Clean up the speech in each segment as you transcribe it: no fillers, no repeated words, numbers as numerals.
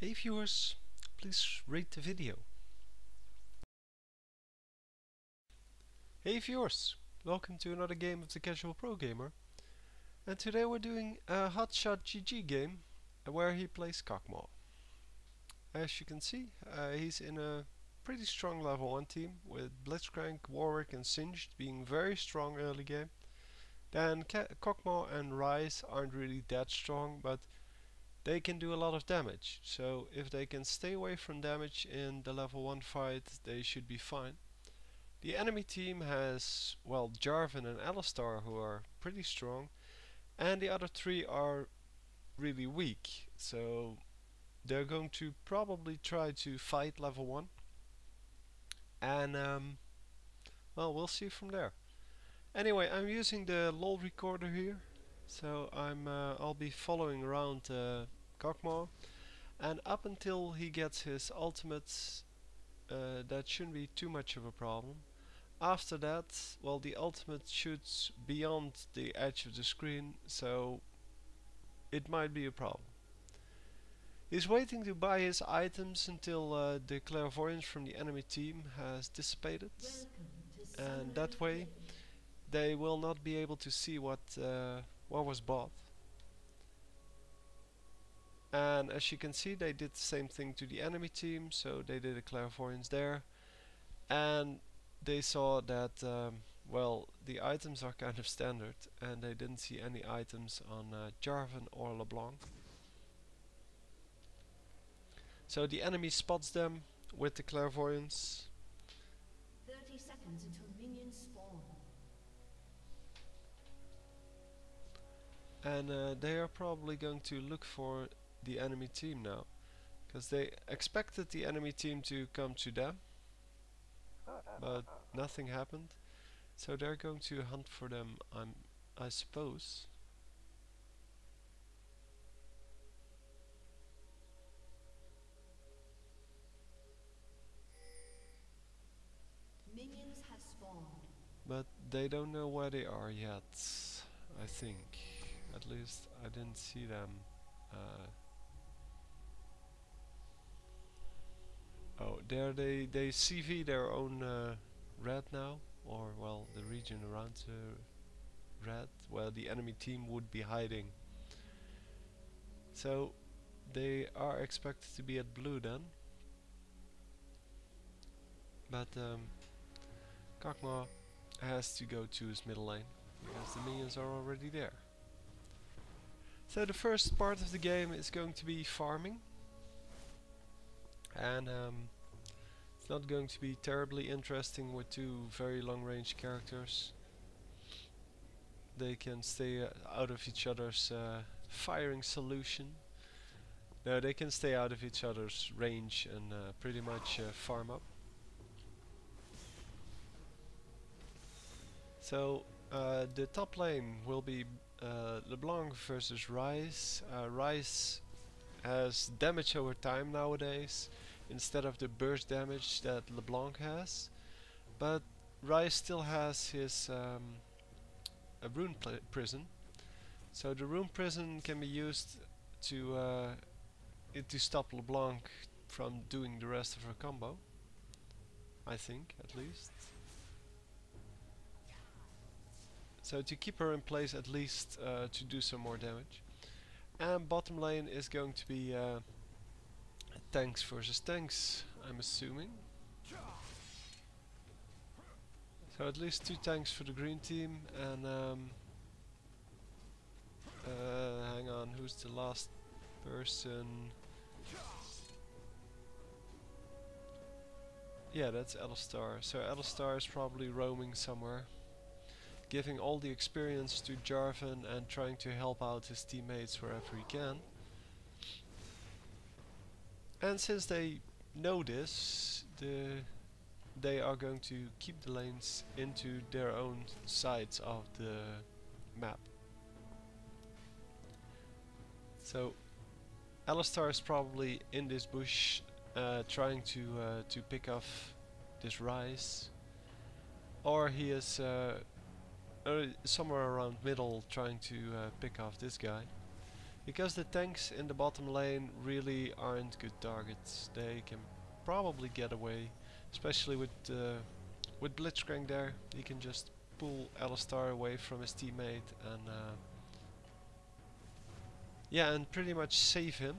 Hey viewers, please rate the video. Hey viewers, welcome to another game of the Casual Pro Gamer. And today we're doing a HotshotGG game where he plays Kog'Maw. As you can see, he's in a pretty strong level 1 team with Blitzcrank, Warwick and Singed being very strong early game. Then Kog'Maw and Ryze aren't really that strong, but they can do a lot of damage. So if they can stay away from damage in the level 1 fight, they should be fine. The enemy team has, well, Jarvan and Alistar, who are pretty strong, and the other three are really weak. So they're going to probably try to fight level 1, and well, we'll see from there. Anyway, I'm using the LoL recorder here, so I'll be following around Kog'Maw, and up until he gets his ultimates, that shouldn't be too much of a problem. After that, well, the ultimate shoots beyond the edge of the screen, so it might be a problem. He's waiting to buy his items until the clairvoyance from the enemy team has dissipated, and that way they will not be able to see what was bought. And as you can see, they did the same thing to the enemy team, so they did a clairvoyance there, and they saw that well, the items are kind of standard, and they didn't see any items on Jarvan or LeBlanc. So the enemy spots them with the clairvoyance. 30 seconds until minions spawn. And they are probably going to look for the enemy team now, because they expected the enemy team to come to them, but nothing happened. So they're going to hunt for them, I suppose. Minions have spawned. But they don't know where they are yet, I think. At least I didn't see them. Oh, there they CV their own red now, or well, the region around red, where the enemy team would be hiding. So they are expected to be at blue then. But Kog'Maw has to go to his middle lane, because the minions are already there. So the first part of the game is going to be farming, and it's not going to be terribly interesting with two very long range characters. They can stay out of each other's firing solution. No, they can stay out of each other's range and pretty much farm up. So the top lane will be LeBlanc versus Ryze. Ryze has damage over time nowadays instead of the burst damage that LeBlanc has, but Ryze still has his a rune prison. So the rune prison can be used to stop LeBlanc from doing the rest of her combo, I think, at least. So to keep her in place, at least to do some more damage. And bottom lane is going to be tanks versus tanks, I'm assuming. So at least 2 tanks for the green team, and hang on, who's the last person? Yeah, that's Alistar. So Alistar is probably roaming somewhere, giving all the experience to Jarvan and trying to help out his teammates wherever he can. And since they know this, they are going to keep the lanes into their own sides of the map. So Alistar is probably in this bush trying to pick off this Ryze, or he is somewhere around middle trying to pick off this guy. Because the tanks in the bottom lane really aren't good targets. They can probably get away, especially with Blitzcrank there. He can just pull Alistar away from his teammate and yeah, and pretty much save him.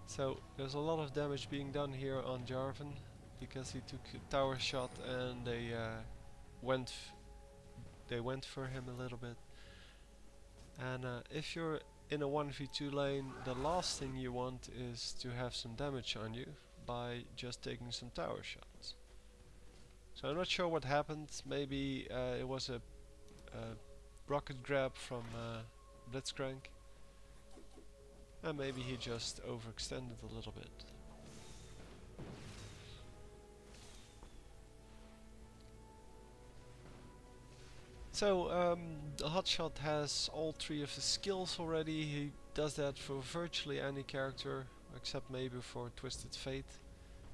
So there's a lot of damage being done here on Jarvan because he took a tower shot and went they went for him a little bit. And if you're in a 1v2 lane, the last thing you want is to have some damage on you by just taking some tower shots. So I'm not sure what happened. Maybe it was a rocket grab from Blitzcrank. And maybe he just overextended a little bit. So the Hotshot has all 3 of his skills already. He does that for virtually any character except maybe for Twisted Fate.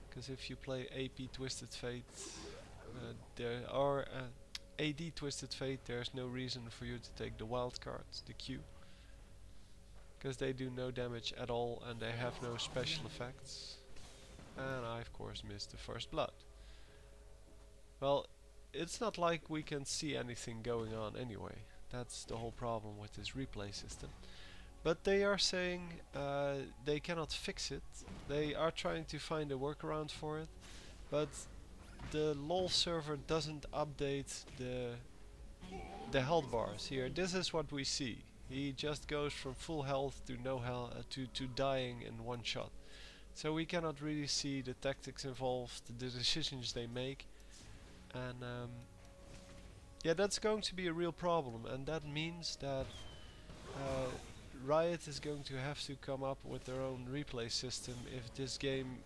Because if you play AP Twisted Fate, AD Twisted Fate, there's no reason for you to take the wild cards, the Q. Because they do no damage at all and they have no special effects. And I of course missed the first blood. Well, it's not like we can see anything going on anyway. That's the whole problem with this replay system. But they are saying they cannot fix it. They are trying to find a workaround for it. But the LoL server doesn't update the health bars here. This is what we see. He just goes from full health to no health to dying in one shot. So we cannot really see the tactics involved, the decisions they make, and yeah, that's going to be a real problem. And that means that Riot is going to have to come up with their own replay system if this game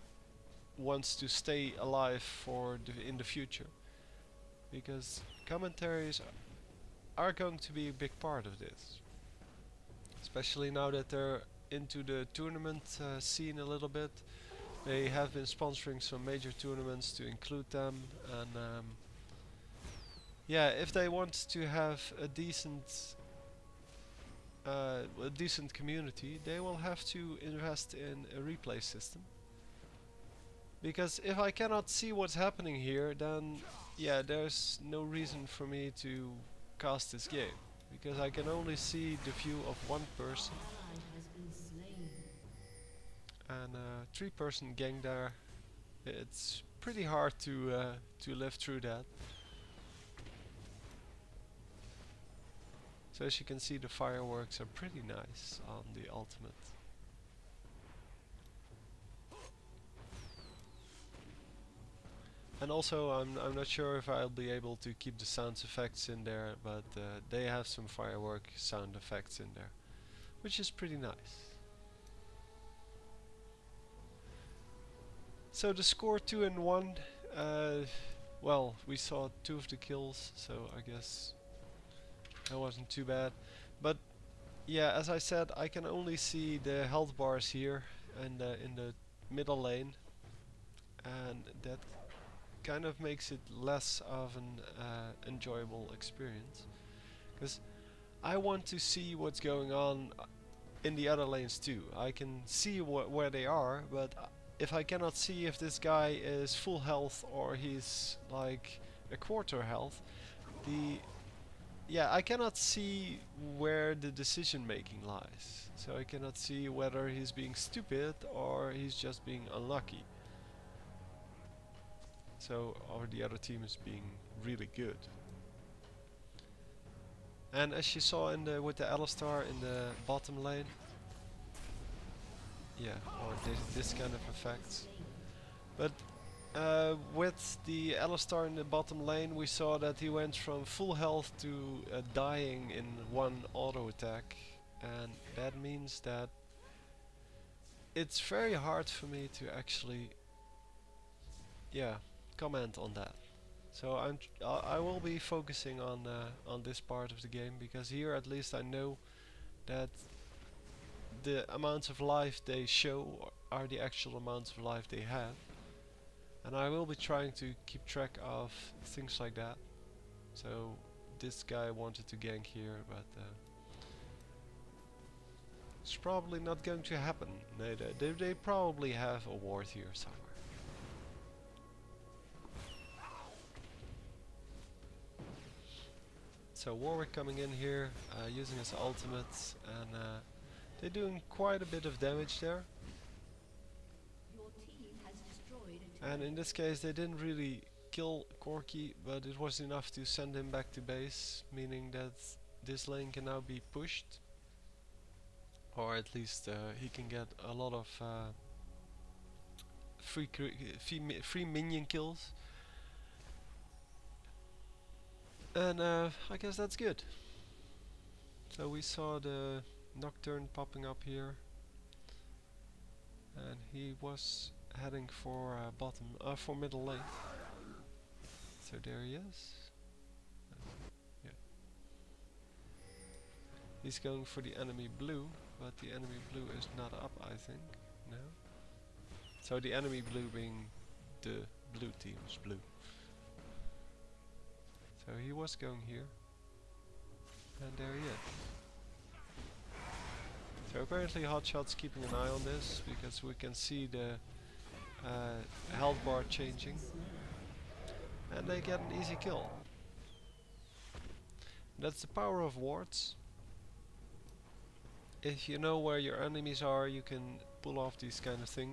wants to stay alive for in the future, because commentaries are going to be a big part of this. Especially now that they're into the tournament scene a little bit. They have been sponsoring some major tournaments to include them, and yeah, if they want to have a decent community, they will have to invest in a replay system. Because if I cannot see what's happening here, then yeah, there's no reason for me to cast this game. Because I can only see the view of one person. And 3-person gang there. It's pretty hard to live through that. So as you can see, the fireworks are pretty nice on the ultimate. And also I'm not sure if I'll be able to keep the sound effects in there, but they have some firework sound effects in there, which is pretty nice. So the score 2-1. Well, we saw 2 of the kills, so I guess that wasn't too bad. But yeah, as I said, I can only see the health bars here and in the middle lane, and that kind of makes it less of an enjoyable experience, because I want to see what's going on in the other lanes too. I can see where they are, but if I cannot see if this guy is full health or he's like a quarter health, I cannot see where the decision making lies. So I cannot see whether he's being stupid or he's just being unlucky. So, or the other team is being really good. And as you saw in with the Alistar in the bottom lane, yeah, or this kind of effects. But with the Alistar in the bottom lane, we saw that he went from full health to dying in one auto attack, and that means that it's very hard for me to actually, yeah, comment on that. So I will be focusing on this part of the game, because here at least I know that the amounts of life they show are the actual amounts of life they have, and I will be trying to keep track of things like that. So this guy wanted to gank here, but it's probably not going to happen. They probably have a ward here somewhere. So Warwick coming in here, using his ultimates, and they're doing quite a bit of damage there. Your team has destroyed a And in this case they didn't really kill Corki, but it was enough to send him back to base, meaning that this lane can now be pushed. Or at least he can get a lot of free minion kills. And I guess that's good. So we saw the Nocturne popping up here, and he was heading for for middle lane. So there he is. Yeah. He's going for the enemy blue, but the enemy blue is not up, I think. No. So the enemy blue being the blue team's blue. So he was going here, and there he is. So apparently Hotshot's keeping an eye on this, because we can see the health bar changing, and they get an easy kill. That's the power of wards. If you know where your enemies are, you can pull off these kind of things.